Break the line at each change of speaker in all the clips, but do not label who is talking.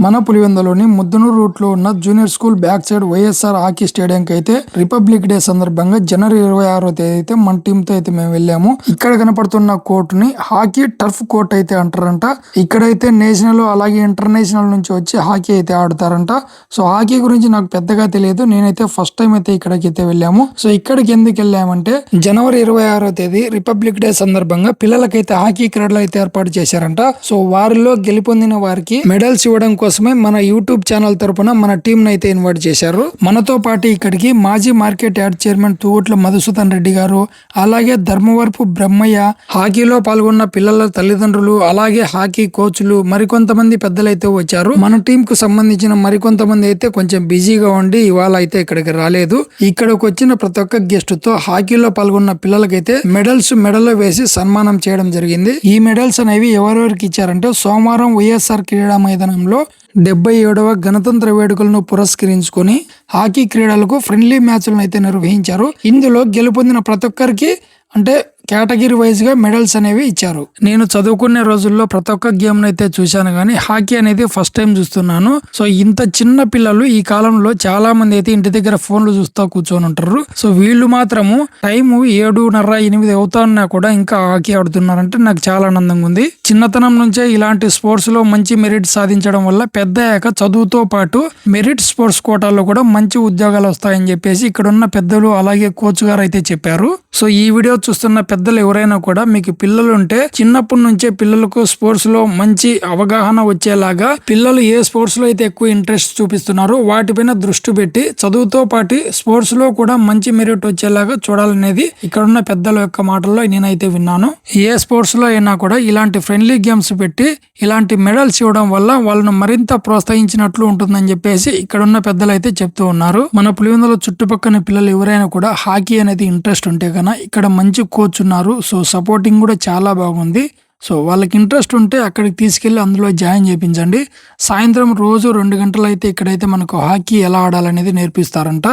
మన పులివెందులోని ముద్దనూరు రూట్ లో ఉన్న junior school back side YSR hockey stadium కి అయితే రిపబ్లిక్ డే సందర్భంగా జనవరి 26వ తేదీ అయితే మన టీమ్ తో అయితే మేము వెళ్ళాము. ఇక్కడ కనపడుతున్న కోర్టు ని హాకీ టర్ఫ్ కోర్ట్ అయితే అంటారంట. ఇక్కడైతే నేషనల్ అలాగే ఇంటర్నేషనల్ నుంచి వచ్చి హాకీ అయితే ఆడుతారంట. సో హాకీ గురించి నాకు పెద్దగా తెలియదు, నేనైతే ఫస్ట్ టైం అయితే ఇక్కడికి అయితే వెళ్ళాము. సో ఇక్కడికి ఎందుకు వెళ్ళామంటే జనవరి 26వ తేదీ రిపబ్లిక్ డే సందర్భంగా పిల్లలకైతే హాకీ క్రీడలు అయితే ఏర్పాటు చేశారంట. సో వారిలో గెలుపొందిన వారికి మెడల్స్ ఇవ్వడం కోసమే మన యూట్యూబ్ ఛానల్ తరపున మన టీం అయితే ఇన్వైట్ చేశారు. మనతో పాటు ఇక్కడికి మాజీ market yard chairman Thugutla Madhusudan Reddy garu, అలాగే ధర్మవరపు బ్రహ్మయ్య, హాకీలో పాల్గొన్న పిల్లల తల్లిదండ్రులు, అలాగే హాకీ కోచ్లు, మరికొంతమంది పెద్దలైతే వచ్చారు. మన టీం కు సంబంధించిన మరికొంతమంది అయితే కొంచెం బిజీగా ఉండి ఇవాళ అయితే ఇక్కడికి రాలేదు. ఇక్కడికి వచ్చిన ప్రతి ఒక్క గెస్ట్ తో హాకీలో పాల్గొన్న పిల్లలకైతే మెడల్లో వేసి సన్మానం చేయడం జరిగింది. ఈ మెడల్స్ అనేవి ఎవరెవరికి ఇచ్చారంటే సోమవారం వైఎస్ఆర్ క్రీడా మైదానంలో 77వ గణతంత్ర వేడుకలను పురస్కరించుకొని హాకీ క్రీడలకు ఫ్రెండ్లీ మ్యాచ్లను అయితే నిర్వహించారు. ఇందులో గెలుపొందిన ప్రతి ఒక్కరికి అంటే కేటగిరీ వైజ్ గా మెడల్స్ అనేవి ఇచ్చారు. నేను చదువుకునే రోజుల్లో ప్రతి ఒక్క గేమ్ అయితే చూశాను, కానీ హాకీ అనేది ఫస్ట్ టైం చూస్తున్నాను. సో ఇంత చిన్న పిల్లలు ఈ కాలంలో చాలా మంది అయితే ఇంటి దగ్గర ఫోన్లు చూస్తా కూర్చొని ఉంటారు. సో వీళ్ళు మాత్రము టైము 7:30, 8 అవుతా ఉన్నా కూడా ఇంకా హాకీ ఆడుతున్నారంటే నాకు చాలా ఆనందంగా ఉంది. చిన్నతనం నుంచే ఇలాంటి స్పోర్ట్స్ లో మంచి మెరిట్ సాధించడం వల్ల పెద్ద అయ్యాక చదువుతో పాటు మెరిట్ స్పోర్ట్స్ కోటాలో కూడా మంచి ఉద్యోగాలు వస్తాయని చెప్పేసి ఇక్కడ ఉన్న పెద్దలు అలాగే కోచ్ గారు అయితే చెప్పారు. సో ఈ వీడియో చూస్తున్న పెద్దలు ఎవరైనా కూడా మీకు పిల్లలు ఉంటే చిన్నప్పటి నుంచే పిల్లలకు స్పోర్ట్స్ లో మంచి అవగాహన వచ్చేలాగా పిల్లలు ఏ స్పోర్ట్స్ లో అయితే ఎక్కువ ఇంట్రెస్ట్ చూపిస్తున్నారో వాటిపైన దృష్టి పెట్టి చదువుతో పాటు స్పోర్ట్స్ లో కూడా మంచి మెరిట్ వచ్చేలాగా చూడాలనేది ఇక్కడ ఉన్న పెద్దల యొక్క మాటల్లో నేనైతే విన్నాను. ఏ స్పోర్ట్స్ లో అయినా కూడా ఇలాంటి ఫ్రెండ్లీ గేమ్స్ పెట్టి ఇలాంటి మెడల్స్ ఇవ్వడం వల్ల వాళ్ళను మరింత ప్రోత్సహించినట్లు ఉంటుందని చెప్పేసి ఇక్కడ ఉన్న పెద్దలు అయితే చెప్తూ ఉన్నారు. మన పులివెందుల చుట్టుపక్కల పిల్లలు ఎవరైనా కూడా హాకీ అనేది ఇంట్రెస్ట్ ఉంటే కన్నా ఇక్కడ మంచి కోచ్ ఉన్నారు. సో సపోర్టింగ్ కూడా చాలా బాగుంది. సో వాళ్ళకి ఇంట్రెస్ట్ ఉంటే అక్కడికి తీసుకెళ్లి అందులో జాయిన్ చేయించండి. సాయంత్రం రోజు 2 గంటలు అయితే ఇక్కడైతే మనకు హాకీ ఎలా ఆడాలనేది నేర్పిస్తారంట.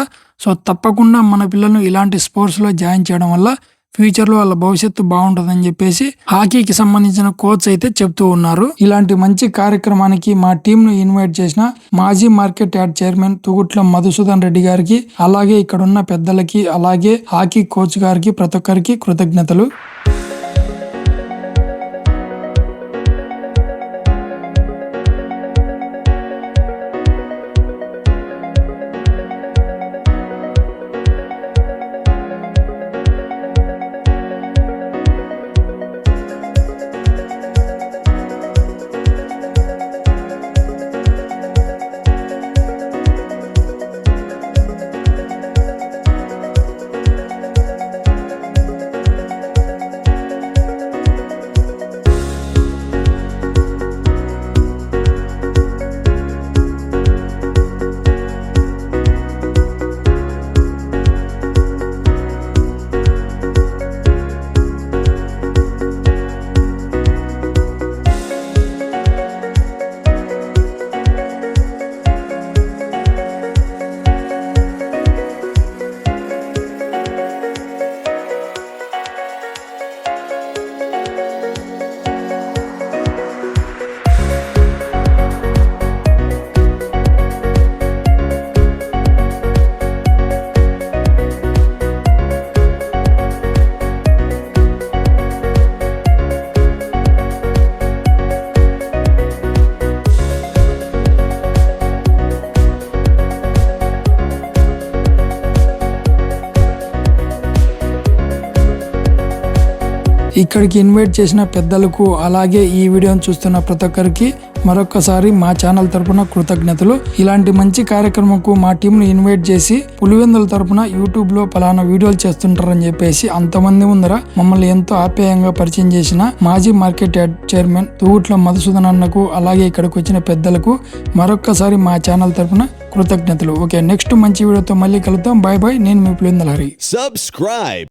సో తప్పకుండా మన పిల్లలను ఇలాంటి స్పోర్ట్స్ లో జాయిన్ చేయడం వల్ల ఫ్యూచర్ లో వాళ్ళ భవిష్యత్తు బాగుంటుందని చెప్పేసి హాకీకి సంబంధించిన కోచ్ అయితే చెప్తూ ఉన్నారు. ఇలాంటి మంచి కార్యక్రమానికి మా టీం ను ఇన్వైట్ చేసిన మాజీ market yard chairman Thugutla Madhusudan Reddy గారికి, అలాగే ఇక్కడ ఉన్న పెద్దలకి, అలాగే హాకీ కోచ్ గారికి ప్రతి ఒక్కరికి కృతజ్ఞతలు. ఇక్కడికి ఇన్వైట్ చేసిన పెద్దలకు, అలాగే ఈ వీడియోను చూస్తున్న ప్రతి ఒక్కరికి మరొకసారి మా ఛానల్ తరపున కృతజ్ఞతలు. ఇలాంటి మంచి కార్యక్రమంకు మా టీం ను ఇన్వైట్ చేసి పులివెందుల తరపున యూట్యూబ్ లో పలానా వీడియోలు చేస్తుంటారని చెప్పేసి అంతమంది ముందర మమ్మల్ని ఎంతో ఆప్యాయంగా పరిచయం చేసిన మాజీ market yard chairman Thugutla Madhusudan అన్నకు, అలాగే ఇక్కడికి వచ్చిన పెద్దలకు మరొకసారి మా ఛానల్ తరపున కృతజ్ఞతలు. ఓకే, నెక్స్ట్ మంచి వీడియోతో మళ్ళీ కలుద్దాం. Bye bye. నేను మీ పులివెందుల హరి.
Subscribe.